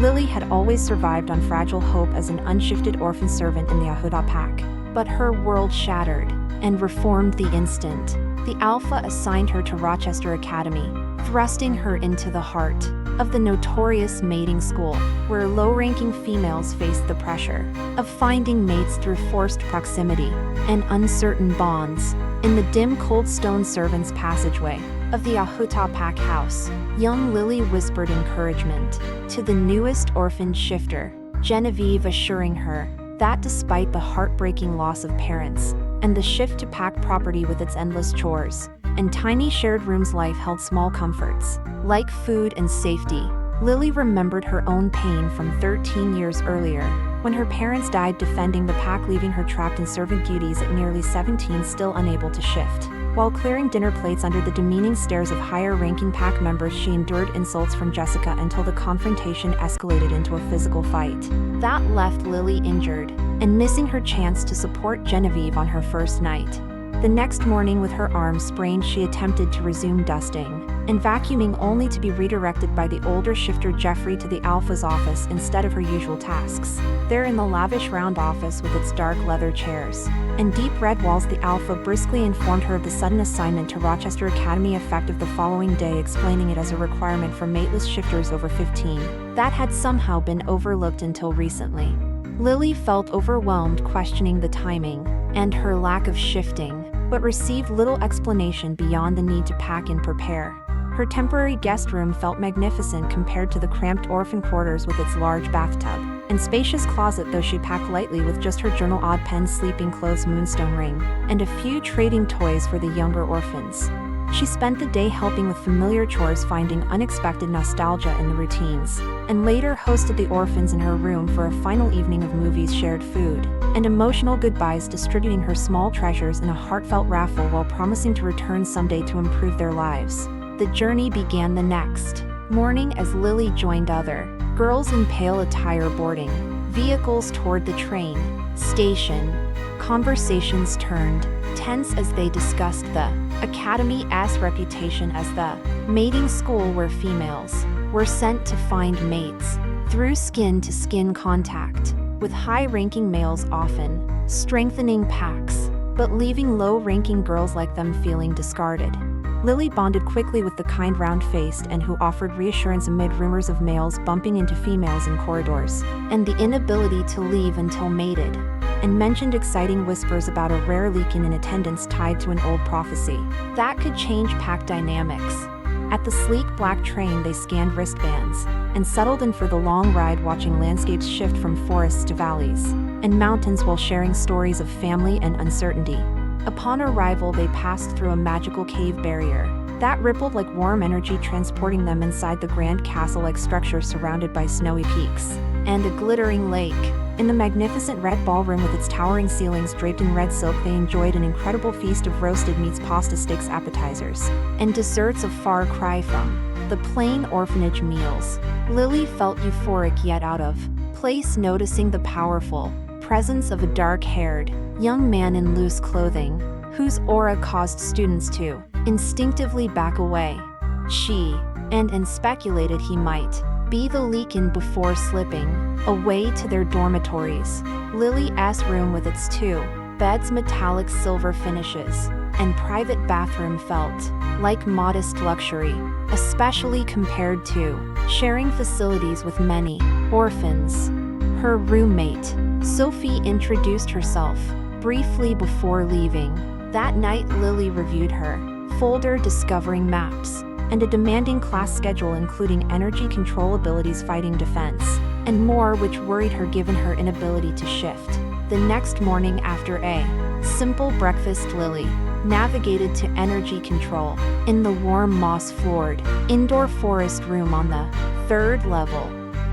Lily had always survived on fragile hope as an unshifted orphan servant in the Ahuda pack. But her world shattered and reformed the instant the Alpha assigned her to Rochester Academy, thrusting her into the heart of the notorious mating school, where low-ranking females faced the pressure of finding mates through forced proximity and uncertain bonds. In the dim cold stone servants' passageway of the Ahuta pack house, young Lily whispered encouragement to the newest orphan shifter, Genevieve, assuring her that despite the heartbreaking loss of parents and the shift to pack property with its endless chores and tiny shared rooms, life held small comforts, like food and safety. Lily remembered her own pain from 13 years earlier, when her parents died defending the pack, leaving her trapped in servant duties at nearly 17, still unable to shift. While clearing dinner plates under the demeaning stares of higher-ranking pack members, she endured insults from Jessica until the confrontation escalated into a physical fight. That left Lily injured and missing her chance to support Genevieve on her first night. The next morning, with her arm sprained, she attempted to resume dusting and vacuuming, only to be redirected by the older shifter Jeffrey to the Alpha's office instead of her usual tasks. There, in the lavish round office with its dark leather chairs and deep red walls, the Alpha briskly informed her of the sudden assignment to Rochester Academy, effective the following day, explaining it as a requirement for mateless shifters over 15 that had somehow been overlooked until recently. Lily felt overwhelmed, questioning the timing and her lack of shifting, but received little explanation beyond the need to pack and prepare. Her temporary guest room felt magnificent compared to the cramped orphan quarters with its large bathtub and spacious closet, though she packed lightly with just her journal, odd pens, sleeping clothes, moonstone ring, and a few trading toys for the younger orphans. She spent the day helping with familiar chores, finding unexpected nostalgia in the routines, and later hosted the orphans in her room for a final evening of movies, shared food, and emotional goodbyes, distributing her small treasures in a heartfelt raffle while promising to return someday to improve their lives. The journey began the next morning as Lily joined other girls in pale attire boarding vehicles toward the train station. Conversations turned tense as they discussed the Academy's reputation as the mating school where females were sent to find mates through skin-to-skin contact with high-ranking males, often strengthening packs, but leaving low-ranking girls like them feeling discarded. Lily bonded quickly with the kind, round-faced and who offered reassurance amid rumors of males bumping into females in corridors and the inability to leave until mated, and mentioned exciting whispers about a rare Lycan in attendance tied to an old prophecy that could change pack dynamics. At the sleek black train, they scanned wristbands and settled in for the long ride, watching landscapes shift from forests to valleys and mountains while sharing stories of family and uncertainty. Upon arrival, they passed through a magical cave barrier that rippled like warm energy, transporting them inside the grand castle-like structure surrounded by snowy peaks and a glittering lake. In the magnificent red ballroom with its towering ceilings draped in red silk, they enjoyed an incredible feast of roasted meats, pasta, steaks, appetizers, and desserts, a far cry from the plain orphanage meals. Lily felt euphoric yet out of place, noticing the powerful presence of a dark-haired young man in loose clothing, whose aura caused students to instinctively back away. And speculated he might be the Lycan before slipping away to their dormitories. Lily's room with its 2 beds, metallic silver finishes, and private bathroom felt like modest luxury, especially compared to sharing facilities with many orphans. Her roommate, Sophie, introduced herself briefly before leaving. That night, Lily reviewed her folder, discovering maps and a demanding class schedule including energy control abilities, fighting defense, and more, which worried her given her inability to shift. The next morning, after a simple breakfast, Lily navigated to energy control in the warm moss-floored indoor forest room on the 3rd level.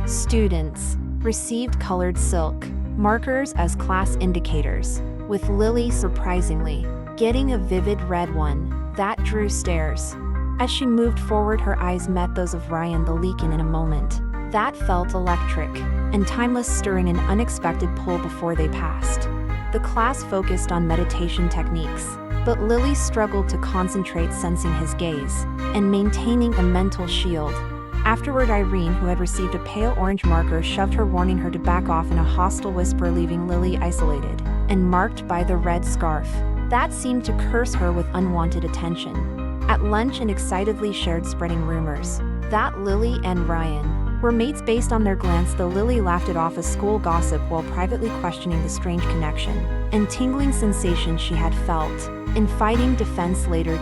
Students received colored silk markers as class indicators, with Lily surprisingly getting a vivid red one that drew stares. As she moved forward, her eyes met those of Ryan the Lycan in a moment that felt electric and timeless, stirring an unexpected pull before they passed. The class focused on meditation techniques, but Lily struggled to concentrate, sensing his gaze and maintaining a mental shield. Afterward, Irene, who had received a pale orange marker, shoved her, warning her to back off in a hostile whisper, leaving Lily isolated and marked by the red scarf that seemed to curse her with unwanted attention. At lunch, and excitedly shared, spreading rumors that Lily and Ryan were mates based on their glance, though Lily laughed it off as school gossip while privately questioning the strange connection and tingling sensation she had felt in fighting defense. Later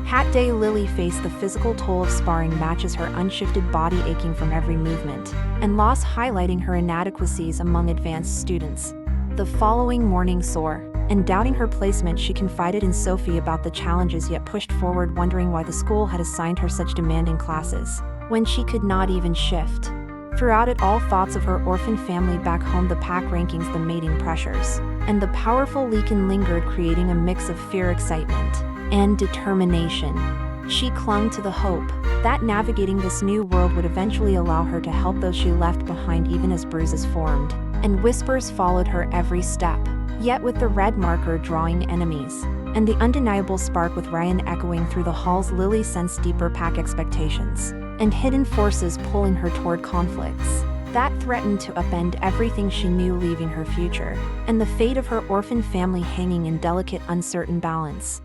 hat day, Lily faced the physical toll of sparring matches, her unshifted body aching from every movement and loss, highlighting her inadequacies among advanced students. The following morning, sore and doubting her placement, she confided in Sophie about the challenges, yet pushed forward, wondering why the school had assigned her such demanding classes when she could not even shift. Throughout it all, thoughts of her orphan family back home, the pack rankings, the mating pressures, and the powerful Lycan lingered, creating a mix of fear, excitement, and determination. She clung to the hope that navigating this new world would eventually allow her to help those she left behind, even as bruises formed and whispers followed her every step. Yet with the red marker drawing enemies and the undeniable spark with Ryan echoing through the halls, Lily sensed deeper pack expectations and hidden forces pulling her toward conflicts that threatened to upend everything she knew, leaving her future and the fate of her orphan family hanging in delicate, uncertain balance.